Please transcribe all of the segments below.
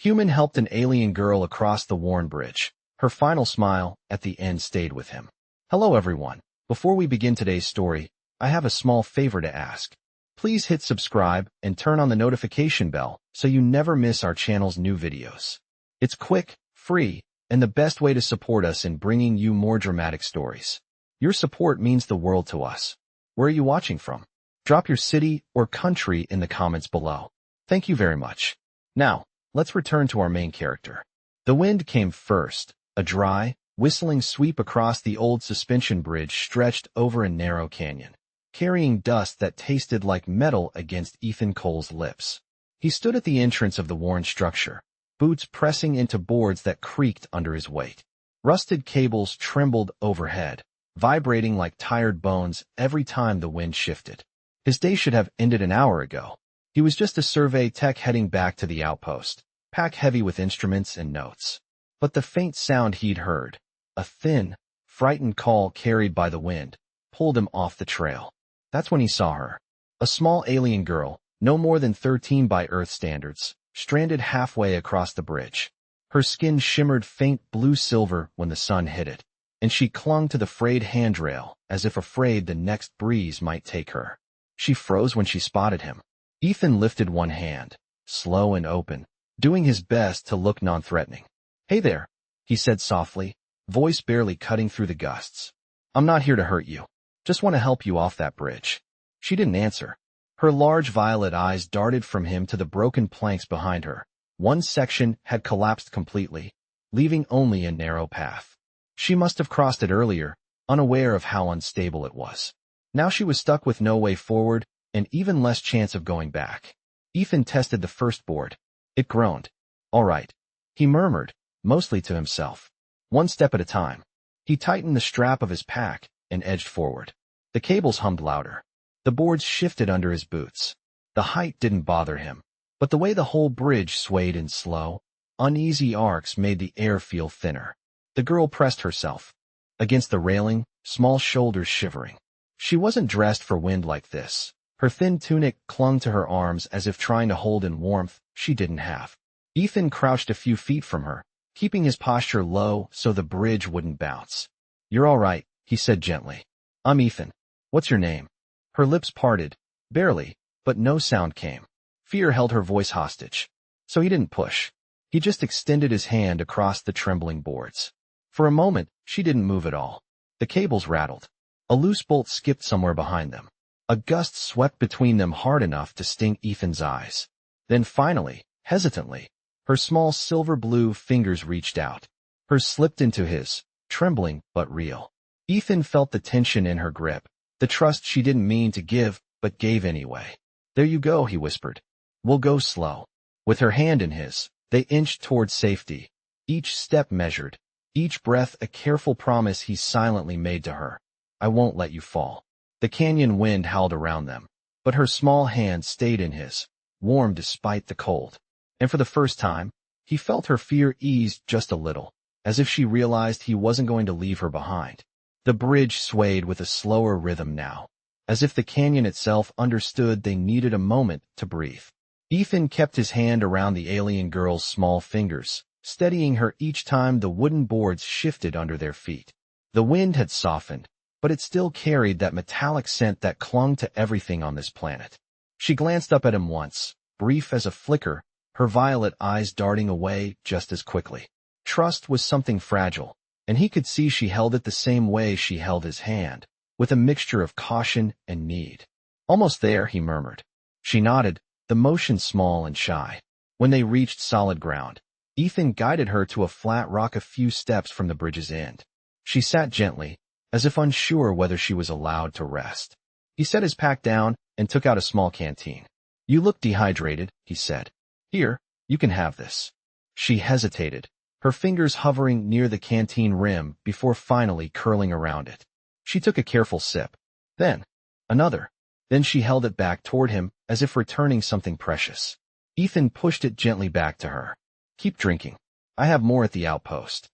Human helped an alien girl across the worn bridge. Her final smile at the end stayed with him. Hello everyone. Before we begin today's story, I have a small favor to ask. Please hit subscribe and turn on the notification bell so you never miss our channel's new videos. It's quick, free, and the best way to support us in bringing you more dramatic stories. Your support means the world to us. Where are you watching from? Drop your city or country in the comments below. Thank you very much. Now, let's return to our main character. The wind came first, a dry, whistling sweep across the old suspension bridge stretched over a narrow canyon, carrying dust that tasted like metal against Ethan Cole's lips. He stood at the entrance of the worn structure, boots pressing into boards that creaked under his weight. Rusted cables trembled overhead, vibrating like tired bones every time the wind shifted. His day should have ended an hour ago. He was just a survey tech heading back to the outpost, pack heavy with instruments and notes. But the faint sound he'd heard, a thin, frightened call carried by the wind, pulled him off the trail. That's when he saw her. A small alien girl, no more than 13 by Earth standards, stranded halfway across the bridge. Her skin shimmered faint blue-silver when the sun hit it, and she clung to the frayed handrail as if afraid the next breeze might take her. She froze when she spotted him. Ethan lifted one hand, slow and open, doing his best to look non-threatening. Hey there, he said softly, voice barely cutting through the gusts. I'm not here to hurt you. Just want to help you off that bridge. She didn't answer. Her large violet eyes darted from him to the broken planks behind her. One section had collapsed completely, leaving only a narrow path. She must have crossed it earlier, unaware of how unstable it was. Now she was stuck with no way forward and even less chance of going back. Ethan tested the first board. It groaned. All right, he murmured, mostly to himself. One step at a time. He tightened the strap of his pack and edged forward. The cables hummed louder. The boards shifted under his boots. The height didn't bother him, but the way the whole bridge swayed in slow, uneasy arcs made the air feel thinner. The girl pressed herself against the railing, small shoulders shivering. She wasn't dressed for wind like this. Her thin tunic clung to her arms as if trying to hold in warmth she didn't have. Ethan crouched a few feet from her, keeping his posture low so the bridge wouldn't bounce. You're all right, he said gently. I'm Ethan. What's your name? Her lips parted, barely, but no sound came. Fear held her voice hostage. So he didn't push. He just extended his hand across the trembling boards. For a moment, she didn't move at all. The cables rattled. A loose bolt skipped somewhere behind them. A gust swept between them hard enough to sting Ethan's eyes. Then finally, hesitantly, her small silver-blue fingers reached out. Hers slipped into his, trembling but real. Ethan felt the tension in her grip, the trust she didn't mean to give but gave anyway. There you go, he whispered. We'll go slow. With her hand in his, they inched toward safety, each step measured, each breath a careful promise he silently made to her. I won't let you fall. The canyon wind howled around them, but her small hand stayed in his, warm despite the cold. And for the first time, he felt her fear ease just a little, as if she realized he wasn't going to leave her behind. The bridge swayed with a slower rhythm now, as if the canyon itself understood they needed a moment to breathe. Ethan kept his hand around the alien girl's small fingers, steadying her each time the wooden boards shifted under their feet. The wind had softened, but it still carried that metallic scent that clung to everything on this planet. She glanced up at him once, brief as a flicker, her violet eyes darting away just as quickly. Trust was something fragile, and he could see she held it the same way she held his hand, with a mixture of caution and need. Almost there, he murmured. She nodded, the motion small and shy. When they reached solid ground, Ethan guided her to a flat rock a few steps from the bridge's end. She sat gently, as if unsure whether she was allowed to rest. He set his pack down and took out a small canteen. You look dehydrated, he said. Here, you can have this. She hesitated, her fingers hovering near the canteen rim before finally curling around it. She took a careful sip. Then, another. Then she held it back toward him as if returning something precious. Ethan pushed it gently back to her. Keep drinking. I have more at the outpost.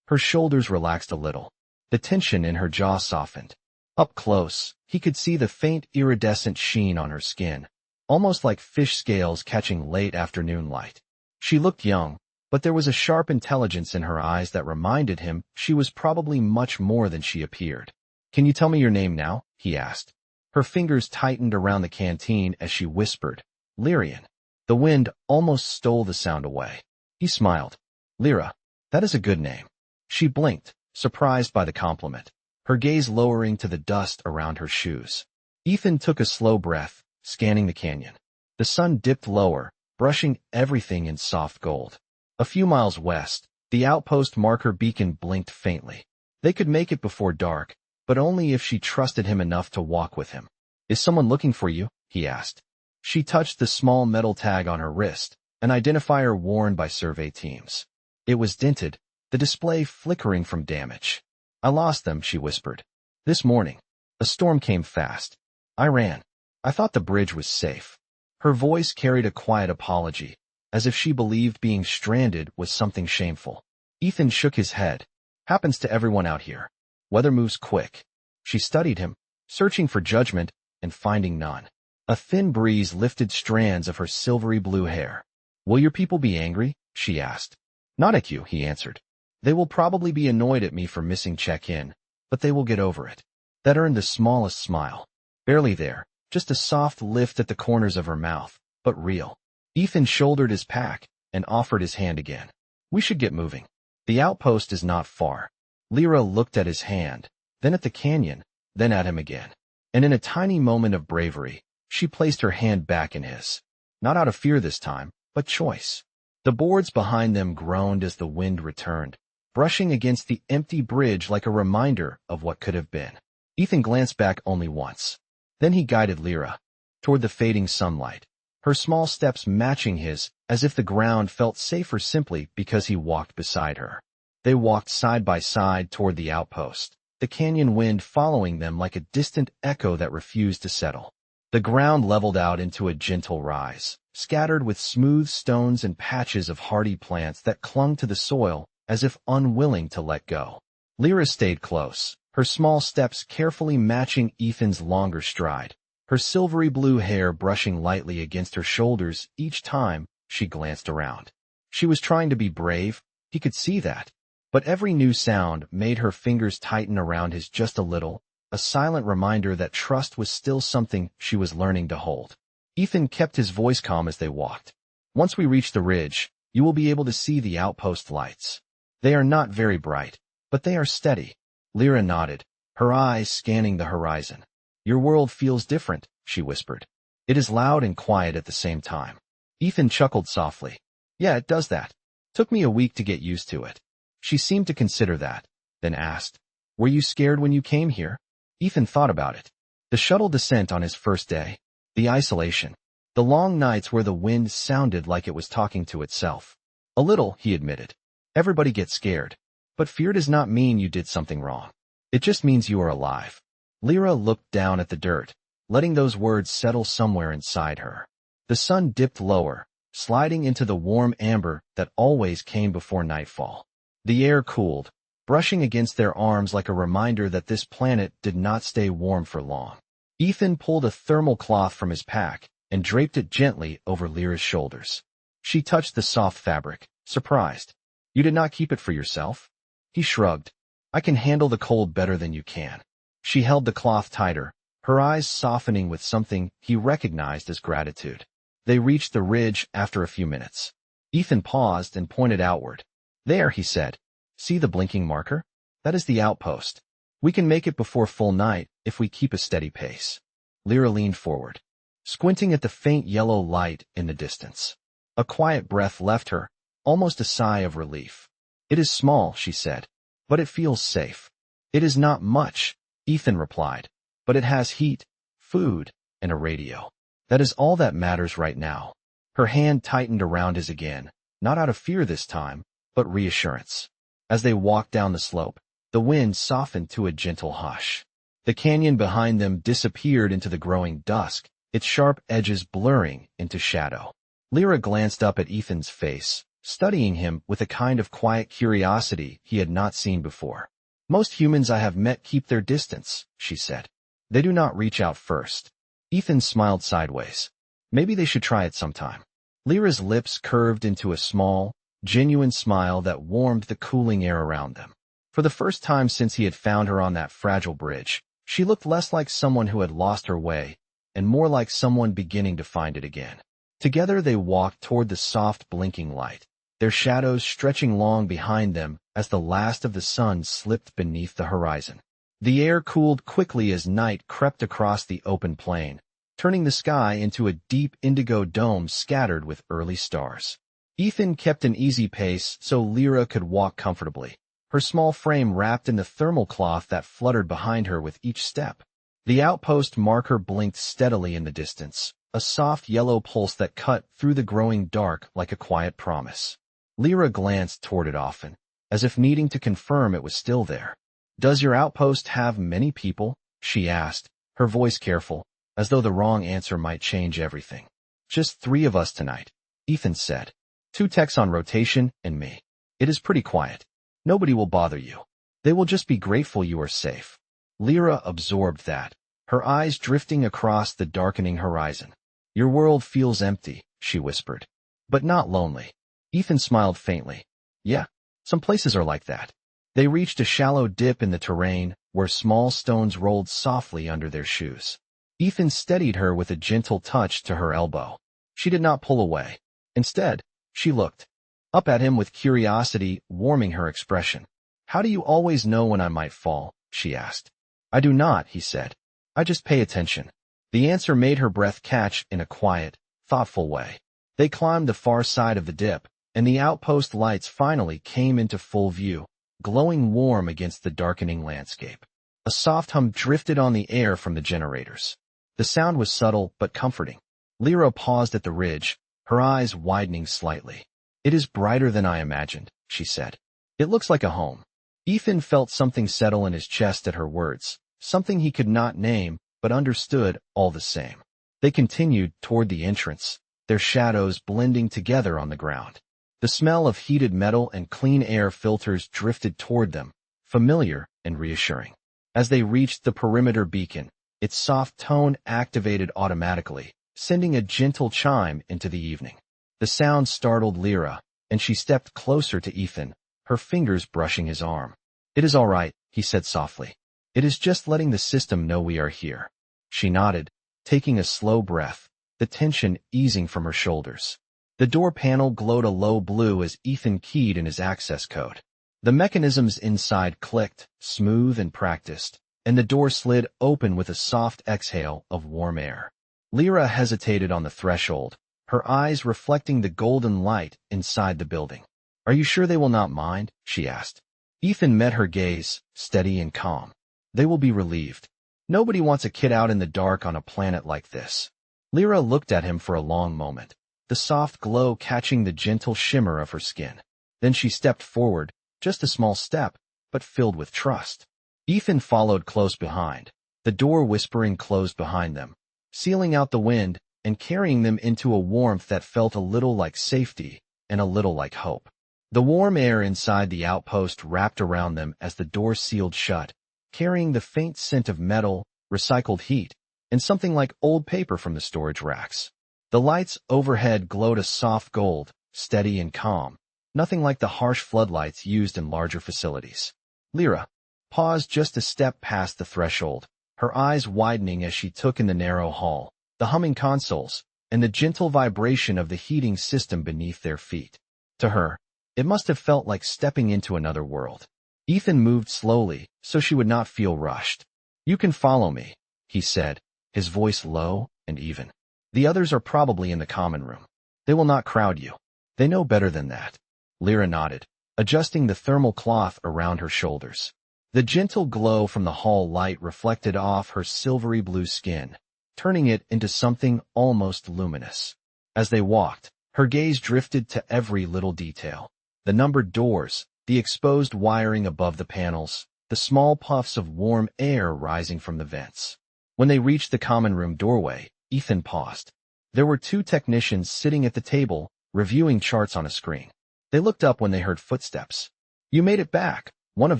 Her shoulders relaxed a little. The tension in her jaw softened. Up close, he could see the faint iridescent sheen on her skin, almost like fish scales catching late afternoon light. She looked young, but there was a sharp intelligence in her eyes that reminded him she was probably much more than she appeared. "Can you tell me your name now?" he asked. Her fingers tightened around the canteen as she whispered, "Lyrian." The wind almost stole the sound away. He smiled. "Lyra, that is a good name." She blinked, surprised by the compliment, her gaze lowering to the dust around her shoes. Ethan took a slow breath, scanning the canyon. The sun dipped lower, brushing everything in soft gold. A few miles west, the outpost marker beacon blinked faintly. They could make it before dark, but only if she trusted him enough to walk with him. "Is someone looking for you?" he asked. She touched the small metal tag on her wrist, an identifier worn by survey teams. It was dented, the display flickering from damage. "I lost them," she whispered. "This morning. A storm came fast. I ran. I thought the bridge was safe." Her voice carried a quiet apology, as if she believed being stranded was something shameful. Ethan shook his head. "Happens to everyone out here. Weather moves quick." She studied him, searching for judgment and finding none. A thin breeze lifted strands of her silvery blue hair. "Will your people be angry?" she asked. "Not at you," he answered. "They will probably be annoyed at me for missing check-in, but they will get over it." That earned the smallest smile. Barely there, just a soft lift at the corners of her mouth, but real. Ethan shouldered his pack and offered his hand again. "We should get moving. The outpost is not far." Lyra looked at his hand, then at the canyon, then at him again. And in a tiny moment of bravery, she placed her hand back in his. Not out of fear this time, but choice. The boards behind them groaned as the wind returned, brushing against the empty bridge like a reminder of what could have been. Ethan glanced back only once. Then he guided Lyra toward the fading sunlight, her small steps matching his, as if the ground felt safer simply because he walked beside her. They walked side by side toward the outpost, the canyon wind following them like a distant echo that refused to settle. The ground leveled out into a gentle rise, scattered with smooth stones and patches of hardy plants that clung to the soil as if unwilling to let go. Lyra stayed close, her small steps carefully matching Ethan's longer stride, her silvery blue hair brushing lightly against her shoulders each time she glanced around. She was trying to be brave, he could see that, but every new sound made her fingers tighten around his just a little, a silent reminder that trust was still something she was learning to hold. Ethan kept his voice calm as they walked. "Once we reach the ridge, you will be able to see the outpost lights. They are not very bright, but they are steady." Lyra nodded, her eyes scanning the horizon. "Your world feels different," she whispered. "It is loud and quiet at the same time." Ethan chuckled softly. "Yeah, it does that. Took me a week to get used to it." She seemed to consider that, then asked, "Were you scared when you came here?" Ethan thought about it. The shuttle descent on his first day, the isolation, the long nights where the wind sounded like it was talking to itself. "A little," he admitted. "Everybody gets scared. But fear does not mean you did something wrong. It just means you are alive." Lyra looked down at the dirt, letting those words settle somewhere inside her. The sun dipped lower, sliding into the warm amber that always came before nightfall. The air cooled, brushing against their arms like a reminder that this planet did not stay warm for long. Ethan pulled a thermal cloth from his pack and draped it gently over Lyra's shoulders. She touched the soft fabric, surprised. "You did not keep it for yourself?" He shrugged. "I can handle the cold better than you can." She held the cloth tighter, her eyes softening with something he recognized as gratitude. They reached the ridge after a few minutes. Ethan paused and pointed outward. "There," he said. "See the blinking marker? That is the outpost. We can make it before full night if we keep a steady pace." Lyra leaned forward, squinting at the faint yellow light in the distance. A quiet breath left her, almost a sigh of relief. "It is small," she said, "but it feels safe." "It is not much," Ethan replied, "but it has heat, food, and a radio. That is all that matters right now." Her hand tightened around his again, not out of fear this time, but reassurance. As they walked down the slope, the wind softened to a gentle hush. The canyon behind them disappeared into the growing dusk, its sharp edges blurring into shadow. Lyra glanced up at Ethan's face, studying him with a kind of quiet curiosity he had not seen before. "Most humans I have met keep their distance," she said. "They do not reach out first." Ethan smiled sideways. "Maybe they should try it sometime." Lyra's lips curved into a small, genuine smile that warmed the cooling air around them. For the first time since he had found her on that fragile bridge, she looked less like someone who had lost her way and more like someone beginning to find it again. Together they walked toward the soft blinking light, their shadows stretching long behind them as the last of the sun slipped beneath the horizon. The air cooled quickly as night crept across the open plain, turning the sky into a deep indigo dome scattered with early stars. Ethan kept an easy pace so Lyra could walk comfortably, her small frame wrapped in the thermal cloth that fluttered behind her with each step. The outpost marker blinked steadily in the distance, a soft yellow pulse that cut through the growing dark like a quiet promise. Lyra glanced toward it often, as if needing to confirm it was still there. "Does your outpost have many people?" she asked, her voice careful, as though the wrong answer might change everything. "Just 3 of us tonight," Ethan said. 2 techs on rotation, and me. It is pretty quiet. Nobody will bother you. They will just be grateful you are safe." Lyra absorbed that, her eyes drifting across the darkening horizon. "Your world feels empty," she whispered. "But not lonely." Ethan smiled faintly. "Yeah, some places are like that." They reached a shallow dip in the terrain where small stones rolled softly under their shoes. Ethan steadied her with a gentle touch to her elbow. She did not pull away. Instead, she looked up at him with curiosity warming her expression. "How do you always know when I might fall?" she asked. "I do not," he said. "I just pay attention." The answer made her breath catch in a quiet, thoughtful way. They climbed the far side of the dip, and the outpost lights finally came into full view, glowing warm against the darkening landscape. A soft hum drifted on the air from the generators. The sound was subtle but comforting. Lyra paused at the ridge, her eyes widening slightly. "It is brighter than I imagined," she said. "It looks like a home." Ethan felt something settle in his chest at her words, something he could not name but understood all the same. They continued toward the entrance, their shadows blending together on the ground. The smell of heated metal and clean air filters drifted toward them, familiar and reassuring. As they reached the perimeter beacon, its soft tone activated automatically, sending a gentle chime into the evening. The sound startled Lyra, and she stepped closer to Ethan, her fingers brushing his arm. "It is all right," he said softly. "It is just letting the system know we are here." She nodded, taking a slow breath, the tension easing from her shoulders. The door panel glowed a low blue as Ethan keyed in his access code. The mechanisms inside clicked, smooth and practiced, and the door slid open with a soft exhale of warm air. Lyra hesitated on the threshold, her eyes reflecting the golden light inside the building. "Are you sure they will not mind?" she asked. Ethan met her gaze, steady and calm. "They will be relieved. Nobody wants a kid out in the dark on a planet like this." Lyra looked at him for a long moment, the soft glow catching the gentle shimmer of her skin. Then she stepped forward, just a small step, but filled with trust. Ethan followed close behind, the door whispering closed behind them, sealing out the wind and carrying them into a warmth that felt a little like safety and a little like hope. The warm air inside the outpost wrapped around them as the door sealed shut, carrying the faint scent of metal, recycled heat, and something like old paper from the storage racks. The lights overhead glowed a soft gold, steady and calm, nothing like the harsh floodlights used in larger facilities. Lyra paused just a step past the threshold, her eyes widening as she took in the narrow hall, the humming consoles, and the gentle vibration of the heating system beneath their feet. To her, it must have felt like stepping into another world. Ethan moved slowly, so she would not feel rushed. "You can follow me," he said, his voice low and even. "The others are probably in the common room. They will not crowd you. They know better than that." Lyra nodded, adjusting the thermal cloth around her shoulders. The gentle glow from the hall light reflected off her silvery blue skin, turning it into something almost luminous. As they walked, her gaze drifted to every little detail. The numbered doors, the exposed wiring above the panels, the small puffs of warm air rising from the vents. When they reached the common room doorway, Ethan paused. There were 2 technicians sitting at the table, reviewing charts on a screen. They looked up when they heard footsteps. "You made it back," one of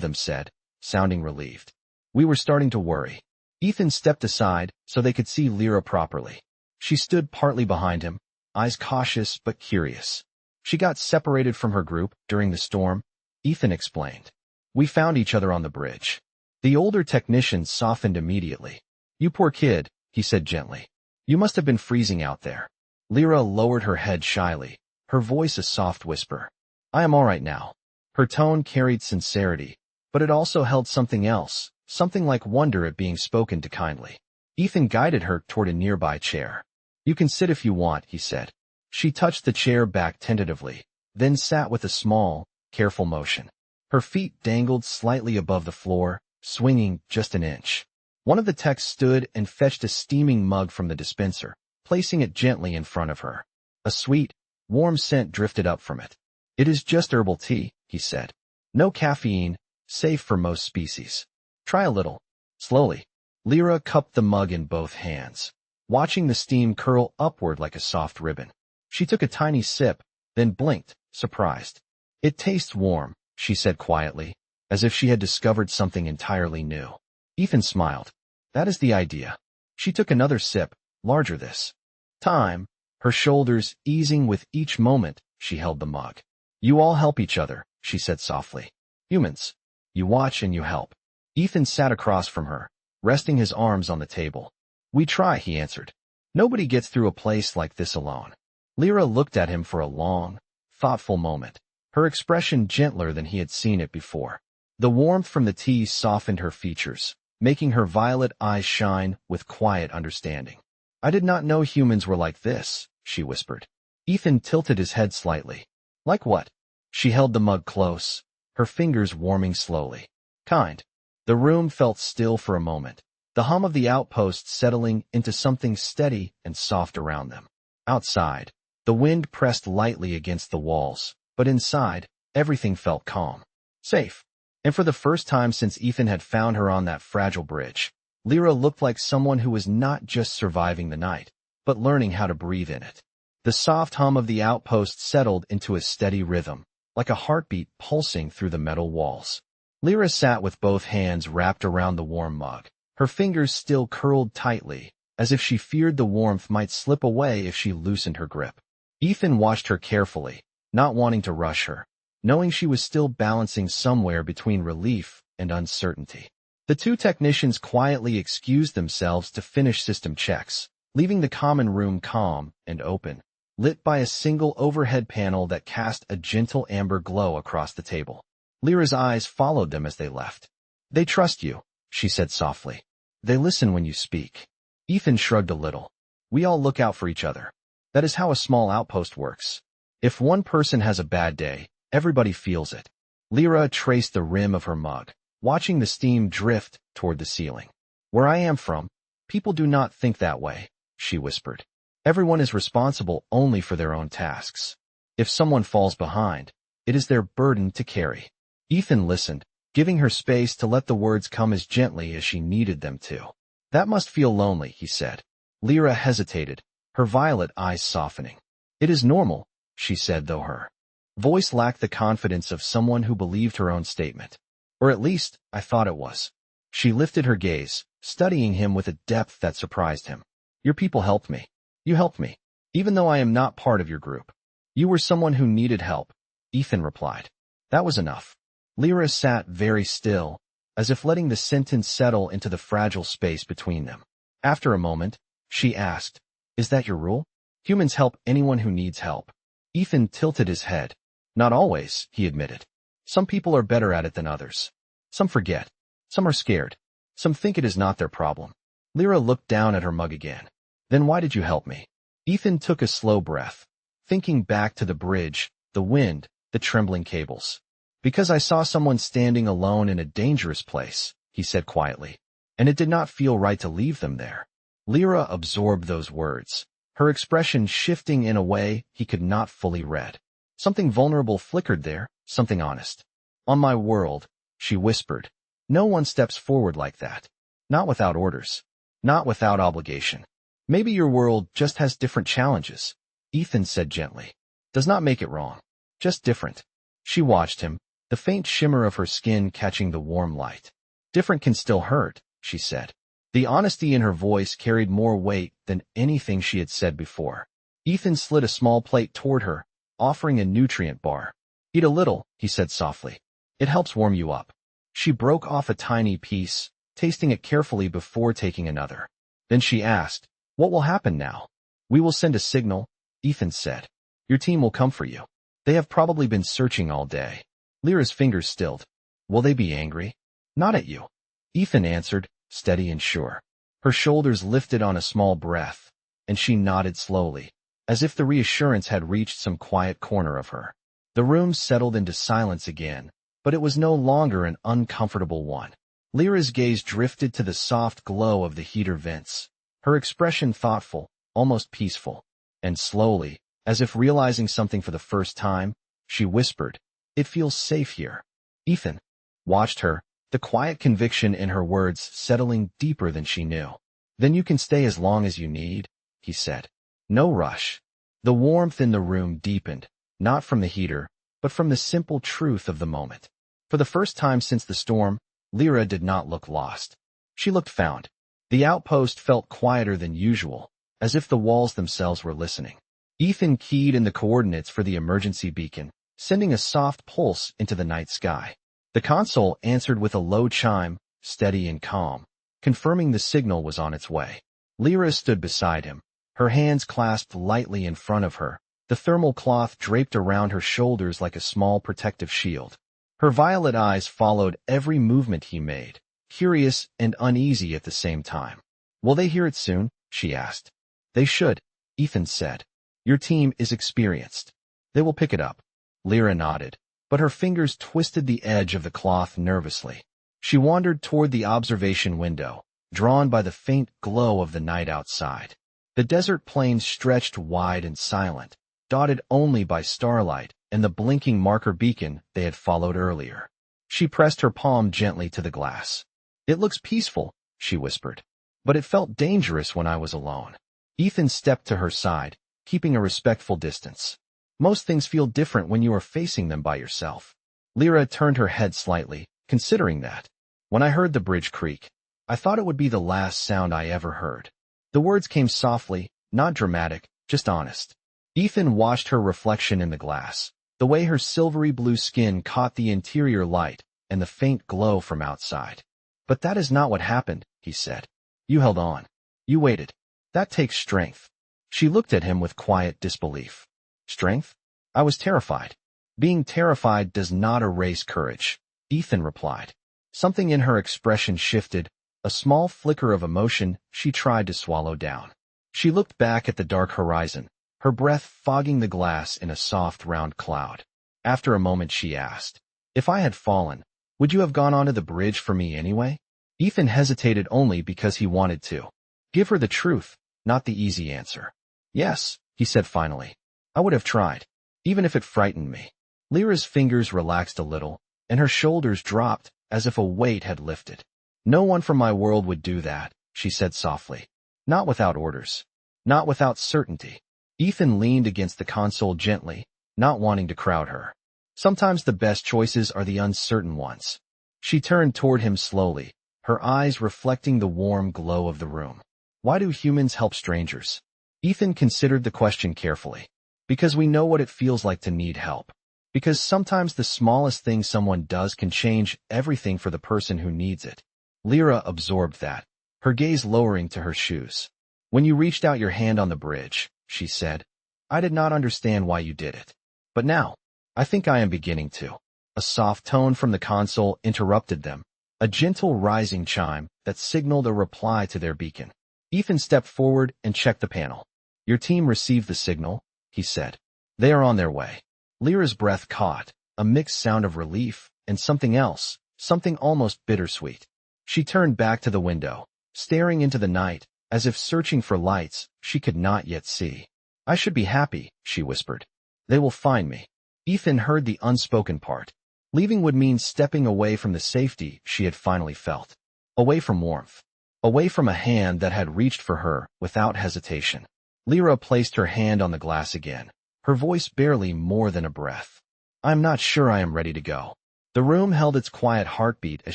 them said, sounding relieved. "We were starting to worry." Ethan stepped aside so they could see Lyra properly. She stood partly behind him, eyes cautious but curious. She got separated from her group during the storm, Ethan explained. We found each other on the bridge. The older technician softened immediately. You poor kid, he said gently. You must have been freezing out there. Lyra lowered her head shyly, her voice a soft whisper. I am all right now. Her tone carried sincerity, but it also held something else, something like wonder at being spoken to kindly. Ethan guided her toward a nearby chair. You can sit if you want, he said. She touched the chair back tentatively, then sat with a small, careful motion. Her feet dangled slightly above the floor, swinging just an inch. One of the techs stood and fetched a steaming mug from the dispenser, placing it gently in front of her. A sweet, warm scent drifted up from it. It is just herbal tea, he said. No caffeine, safe for most species. Try a little. Slowly. Lyra cupped the mug in both hands, watching the steam curl upward like a soft ribbon. She took a tiny sip, then blinked, surprised. It tastes warm, she said quietly, as if she had discovered something entirely new. Ethan smiled. That is the idea. She took another sip, larger this time, her shoulders easing with each moment she held the mug. You all help each other, she said softly. Humans. You watch and you help. Ethan sat across from her, resting his arms on the table. We try, he answered. Nobody gets through a place like this alone. Lyra looked at him for a long, thoughtful moment, her expression gentler than he had seen it before. The warmth from the tea softened her features, making her violet eyes shine with quiet understanding. I did not know humans were like this, she whispered. Ethan tilted his head slightly. Like what? She held the mug close, her fingers warming slowly. Kind. The room felt still for a moment, the hum of the outpost settling into something steady and soft around them. Outside, the wind pressed lightly against the walls, but inside, everything felt calm. Safe. And for the first time since Ethan had found her on that fragile bridge, Lyra looked like someone who was not just surviving the night, but learning how to breathe in it. The soft hum of the outpost settled into a steady rhythm, like a heartbeat pulsing through the metal walls. Lyra sat with both hands wrapped around the warm mug, her fingers still curled tightly, as if she feared the warmth might slip away if she loosened her grip. Ethan watched her carefully, not wanting to rush her, knowing she was still balancing somewhere between relief and uncertainty. The two technicians quietly excused themselves to finish system checks, leaving the common room calm and open, lit by a single overhead panel that cast a gentle amber glow across the table. Lyra's eyes followed them as they left. They trust you, she said softly. They listen when you speak. Ethan shrugged a little. We all look out for each other. That is how a small outpost works. If one person has a bad day, everybody feels it. Lyra traced the rim of her mug, watching the steam drift toward the ceiling. Where I am from, people do not think that way, she whispered. Everyone is responsible only for their own tasks. If someone falls behind, it is their burden to carry. Ethan listened, giving her space to let the words come as gently as she needed them to. That must feel lonely, he said. Lyra hesitated, her violet eyes softening. It is normal, she said, though her voice lacked the confidence of someone who believed her own statement. Or at least, I thought it was. She lifted her gaze, studying him with a depth that surprised him. Your people helped me. You helped me, even though I am not part of your group. You were someone who needed help, Ethan replied. That was enough. Lyra sat very still, as if letting the sentence settle into the fragile space between them. After a moment, she asked, Is that your rule? Humans help anyone who needs help. Ethan tilted his head. Not always, he admitted. Some people are better at it than others. Some forget. Some are scared. Some think it is not their problem. Lyra looked down at her mug again. Then why did you help me? Ethan took a slow breath, thinking back to the bridge, the wind, the trembling cables. Because I saw someone standing alone in a dangerous place, he said quietly, and it did not feel right to leave them there. Lyra absorbed those words, her expression shifting in a way he could not fully read. Something vulnerable flickered there, something honest. On my world, she whispered, no one steps forward like that. Not without orders. Not without obligation. Maybe your world just has different challenges, Ethan said gently. Does not make it wrong. Just different. She watched him, the faint shimmer of her skin catching the warm light. Different can still hurt, she said. The honesty in her voice carried more weight than anything she had said before. Ethan slid a small plate toward her, offering a nutrient bar. Eat a little, he said softly. It helps warm you up. She broke off a tiny piece, tasting it carefully before taking another. Then she asked, what will happen now? We will send a signal, Ethan said. Your team will come for you. They have probably been searching all day. Lyra's fingers stilled. Will they be angry? Not at you. Ethan answered, steady and sure. Her shoulders lifted on a small breath, and she nodded slowly, as if the reassurance had reached some quiet corner of her. The room settled into silence again, but it was no longer an uncomfortable one. Lyra's gaze drifted to the soft glow of the heater vents, her expression thoughtful, almost peaceful. And slowly, as if realizing something for the first time, she whispered, it feels safe here. Ethan watched her, the quiet conviction in her words settling deeper than she knew. Then you can stay as long as you need, he said. No rush. The warmth in the room deepened, not from the heater, but from the simple truth of the moment. For the first time since the storm, Lyra did not look lost. She looked found. The outpost felt quieter than usual, as if the walls themselves were listening. Ethan keyed in the coordinates for the emergency beacon, sending a soft pulse into the night sky. The console answered with a low chime, steady and calm, confirming the signal was on its way. Lyra stood beside him, her hands clasped lightly in front of her, the thermal cloth draped around her shoulders like a small protective shield. Her violet eyes followed every movement he made, curious and uneasy at the same time. Will they hear it soon? She asked. They should, Ethan said. Your team is experienced. They will pick it up. Lyra nodded, but her fingers twisted the edge of the cloth nervously. She wandered toward the observation window, drawn by the faint glow of the night outside. The desert plains stretched wide and silent, dotted only by starlight and the blinking marker beacon they had followed earlier. She pressed her palm gently to the glass. It looks peaceful, she whispered, but it felt dangerous when I was alone. Ethan stepped to her side, keeping a respectful distance. Most things feel different when you are facing them by yourself. Lyra turned her head slightly, considering that. When I heard the bridge creak, I thought it would be the last sound I ever heard. The words came softly, not dramatic, just honest. Ethan watched her reflection in the glass, the way her silvery blue skin caught the interior light and the faint glow from outside. But that is not what happened, he said. You held on. You waited. That takes strength. She looked at him with quiet disbelief. Strength? I was terrified. Being terrified does not erase courage, Ethan replied. Something in her expression shifted, a small flicker of emotion she tried to swallow down. She looked back at the dark horizon, her breath fogging the glass in a soft round cloud. After a moment she asked, if I had fallen, would you have gone onto the bridge for me anyway? Ethan hesitated only because he wanted to give her the truth, not the easy answer. Yes, he said finally. I would have tried, even if it frightened me. Lyra's fingers relaxed a little, and her shoulders dropped as if a weight had lifted. No one from my world would do that, she said softly. Not without orders. Not without certainty. Ethan leaned against the console gently, not wanting to crowd her. Sometimes the best choices are the uncertain ones. She turned toward him slowly, her eyes reflecting the warm glow of the room. Why do humans help strangers? Ethan considered the question carefully. Because we know what it feels like to need help. Because sometimes the smallest thing someone does can change everything for the person who needs it. Lyra absorbed that, her gaze lowering to her shoes. When you reached out your hand on the bridge, she said, I did not understand why you did it. But now, I think I am beginning to. A soft tone from the console interrupted them, a gentle rising chime that signaled a reply to their beacon. Ethan stepped forward and checked the panel. Your team received the signal, he said. They are on their way. Lyra's breath caught, a mixed sound of relief and something else, something almost bittersweet. She turned back to the window, staring into the night, as if searching for lights she could not yet see. I should be happy, she whispered. They will find me. Ethan heard the unspoken part. Leaving would mean stepping away from the safety she had finally felt. Away from warmth. Away from a hand that had reached for her without hesitation. Lyra placed her hand on the glass again, her voice barely more than a breath. I'm not sure I am ready to go. The room held its quiet heartbeat as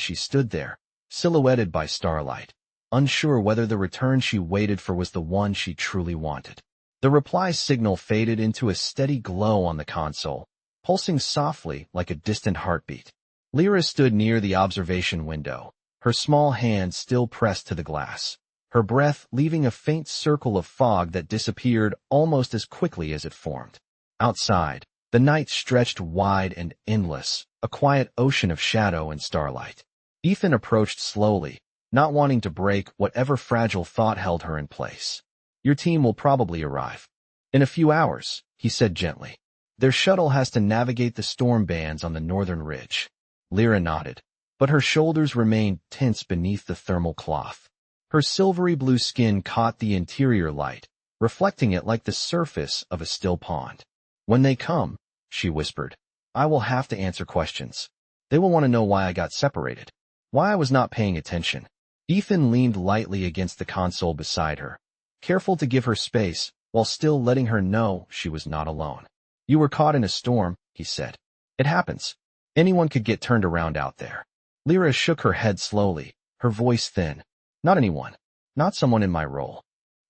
she stood there, silhouetted by starlight, unsure whether the return she waited for was the one she truly wanted. The reply signal faded into a steady glow on the console, pulsing softly like a distant heartbeat. Lyra stood near the observation window, her small hand still pressed to the glass, her breath leaving a faint circle of fog that disappeared almost as quickly as it formed. Outside, the night stretched wide and endless, a quiet ocean of shadow and starlight. Ethan approached slowly, not wanting to break whatever fragile thought held her in place. Your team will probably arrive. In a few hours, he said gently. Their shuttle has to navigate the storm bands on the northern ridge. Lyra nodded, but her shoulders remained tense beneath the thermal cloth. Her silvery blue skin caught the interior light, reflecting it like the surface of a still pond. When they come, she whispered, I will have to answer questions. They will want to know why I got separated, why I was not paying attention. Ethan leaned lightly against the console beside her, careful to give her space while still letting her know she was not alone. You were caught in a storm, he said. It happens. Anyone could get turned around out there. Lyra shook her head slowly, her voice thin. Not anyone. Not someone in my role.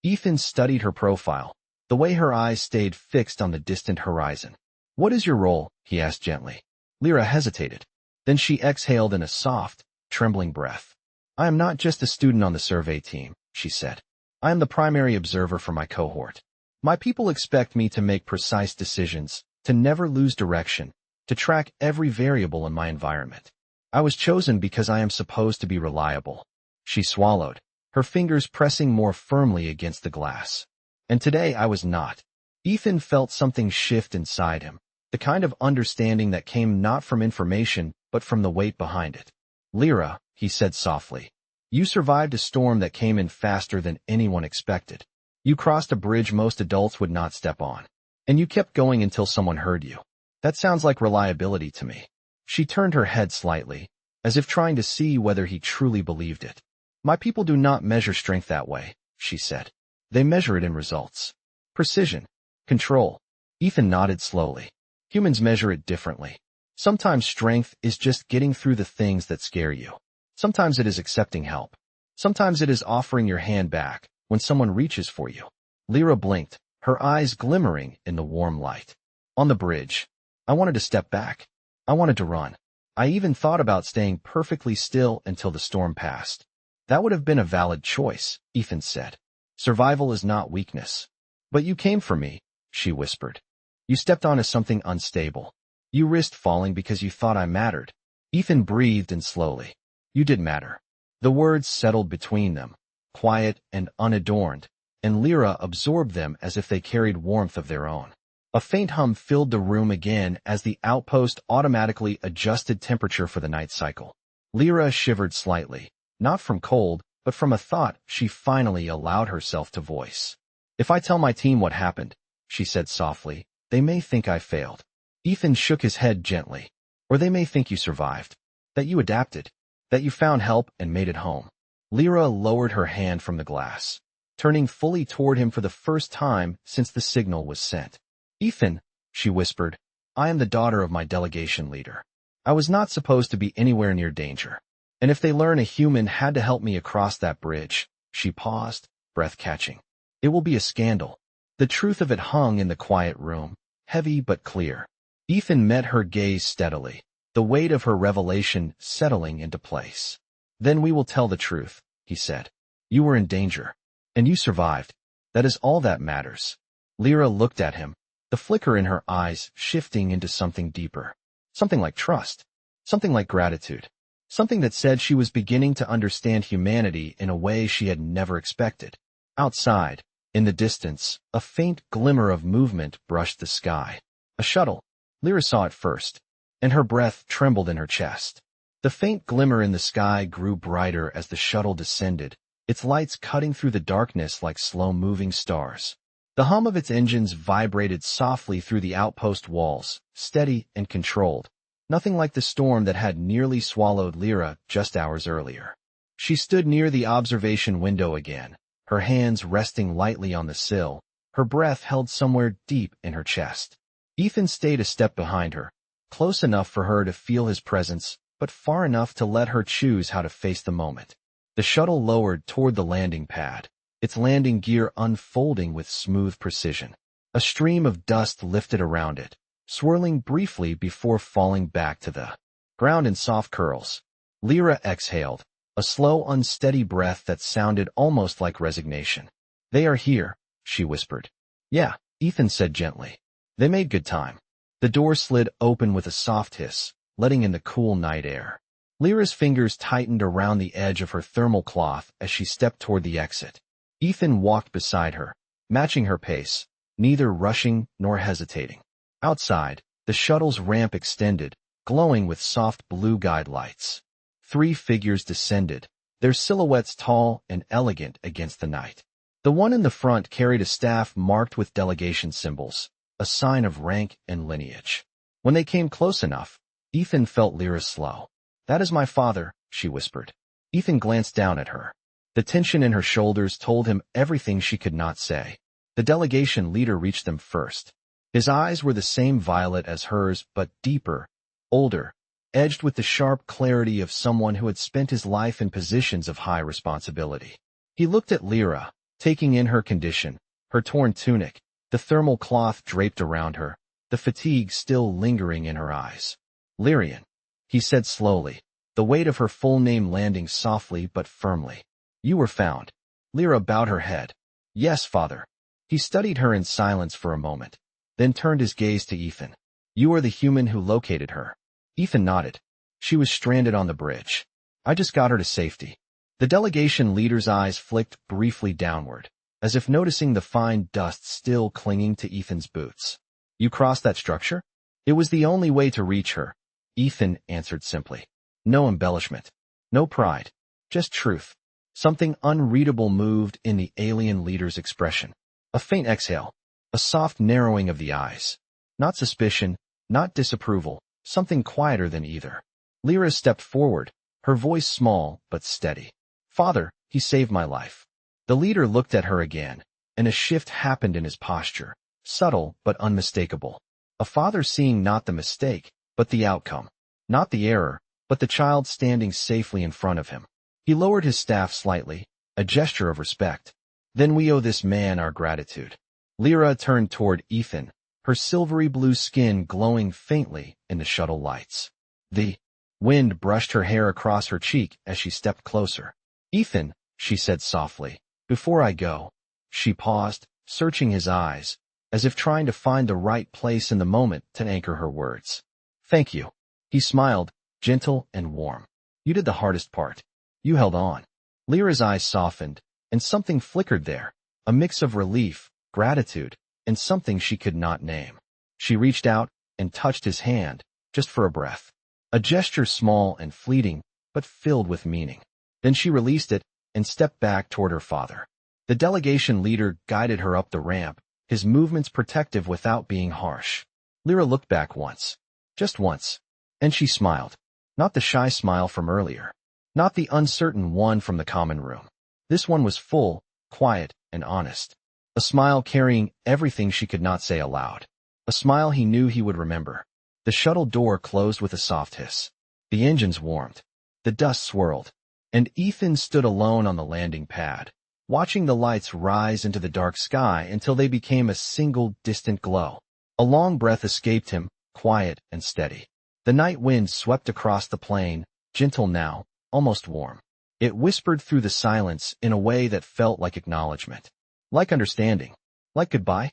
Ethan studied her profile, the way her eyes stayed fixed on the distant horizon. What is your role? He asked gently. Lyra hesitated. Then she exhaled in a soft, trembling breath. I am not just a student on the survey team, she said. I am the primary observer for my cohort. My people expect me to make precise decisions, to never lose direction, to track every variable in my environment. I was chosen because I am supposed to be reliable. She swallowed, her fingers pressing more firmly against the glass. And today I was not. Ethan felt something shift inside him, the kind of understanding that came not from information, but from the weight behind it. Lyra, he said softly, you survived a storm that came in faster than anyone expected. You crossed a bridge most adults would not step on. And you kept going until someone heard you. That sounds like reliability to me. She turned her head slightly, as if trying to see whether he truly believed it. My people do not measure strength that way, she said. They measure it in results. Precision. Control. Ethan nodded slowly. Humans measure it differently. Sometimes strength is just getting through the things that scare you. Sometimes it is accepting help. Sometimes it is offering your hand back when someone reaches for you. Lyra blinked, her eyes glimmering in the warm light. On the bridge, I wanted to step back. I wanted to run. I even thought about staying perfectly still until the storm passed. That would have been a valid choice, Ethan said. Survival is not weakness. But you came for me, she whispered. You stepped onto something unstable. You risked falling because you thought I mattered. Ethan breathed in slowly. You did matter. The words settled between them, quiet and unadorned, and Lyra absorbed them as if they carried warmth of their own. A faint hum filled the room again as the outpost automatically adjusted temperature for the night cycle. Lyra shivered slightly, not from cold, but from a thought she finally allowed herself to voice. If I tell my team what happened, she said softly, they may think I failed. Ethan shook his head gently. Or they may think you survived, that you adapted, that you found help and made it home. Lyra lowered her hand from the glass, turning fully toward him for the first time since the signal was sent. Ethan, she whispered, I am the daughter of my delegation leader. I was not supposed to be anywhere near danger. And if they learn a human had to help me across that bridge, she paused, breath catching. It will be a scandal. The truth of it hung in the quiet room, heavy but clear. Ethan met her gaze steadily, the weight of her revelation settling into place. Then we will tell the truth, he said. You were in danger. And you survived. That is all that matters. Lyra looked at him, the flicker in her eyes shifting into something deeper. Something like trust. Something like gratitude. Something that said she was beginning to understand humanity in a way she had never expected. Outside, in the distance, a faint glimmer of movement brushed the sky. A shuttle. Lyra saw it first, and her breath trembled in her chest. The faint glimmer in the sky grew brighter as the shuttle descended, its lights cutting through the darkness like slow-moving stars. The hum of its engines vibrated softly through the outpost walls, steady and controlled, nothing like the storm that had nearly swallowed Lyra just hours earlier. She stood near the observation window again, her hands resting lightly on the sill, her breath held somewhere deep in her chest. Ethan stayed a step behind her, close enough for her to feel his presence, but far enough to let her choose how to face the moment. The shuttle lowered toward the landing pad, its landing gear unfolding with smooth precision. A stream of dust lifted around it, swirling briefly before falling back to the ground in soft curls. Lyra exhaled, a slow, unsteady breath that sounded almost like resignation. "They are here," she whispered. "Yeah," Ethan said gently. They made good time. The door slid open with a soft hiss, letting in the cool night air. Lyra's fingers tightened around the edge of her thermal cloth as she stepped toward the exit. Ethan walked beside her, matching her pace, neither rushing nor hesitating. Outside, the shuttle's ramp extended, glowing with soft blue guide lights. 3 figures descended, their silhouettes tall and elegant against the night. The one in the front carried a staff marked with delegation symbols, a sign of rank and lineage. When they came close enough, Ethan felt Lyra slow. "That is my father," she whispered. Ethan glanced down at her. The tension in her shoulders told him everything she could not say. The delegation leader reached them first. His eyes were the same violet as hers, but deeper, older, edged with the sharp clarity of someone who had spent his life in positions of high responsibility. He looked at Lyra, taking in her condition, her torn tunic, the thermal cloth draped around her, the fatigue still lingering in her eyes. "Lyrian," he said slowly, the weight of her full name landing softly but firmly. "You were found." Lyra bowed her head. "Yes, father." He studied her in silence for a moment, then turned his gaze to Ethan. "You are the human who located her." Ethan nodded. "She was stranded on the bridge. I just got her to safety." The delegation leader's eyes flicked briefly downward, as if noticing the fine dust still clinging to Ethan's boots. "You crossed that structure?" "It was the only way to reach her," Ethan answered simply. No embellishment. No pride. Just truth. Something unreadable moved in the alien leader's expression. A faint exhale. A soft narrowing of the eyes. Not suspicion, not disapproval, something quieter than either. Lyra stepped forward, her voice small but steady. "Father, he saved my life." The leader looked at her again, and a shift happened in his posture, subtle but unmistakable. A father seeing not the mistake, but the outcome. Not the error, but the child standing safely in front of him. He lowered his staff slightly, a gesture of respect. "Then we owe this man our gratitude." Lyra turned toward Ethan, her silvery blue skin glowing faintly in the shuttle lights. The wind brushed her hair across her cheek as she stepped closer. "Ethan," she said softly, "before I go." She paused, searching his eyes, as if trying to find the right place in the moment to anchor her words. "Thank you." He smiled, gentle and warm. "You did the hardest part. You held on." Lyra's eyes softened, and something flickered there, a mix of relief, gratitude, and something she could not name. She reached out and touched his hand, just for a breath. A gesture small and fleeting, but filled with meaning. Then she released it and stepped back toward her father. The delegation leader guided her up the ramp, his movements protective without being harsh. Lyra looked back once. Just once. And she smiled. Not the shy smile from earlier. Not the uncertain one from the common room. This one was full, quiet, and honest. A smile carrying everything she could not say aloud. A smile he knew he would remember. The shuttle door closed with a soft hiss. The engines warmed. The dust swirled. And Ethan stood alone on the landing pad, watching the lights rise into the dark sky until they became a single distant glow. A long breath escaped him, quiet and steady. The night wind swept across the plain, gentle now, almost warm. It whispered through the silence in a way that felt like acknowledgement. Like understanding. Like goodbye.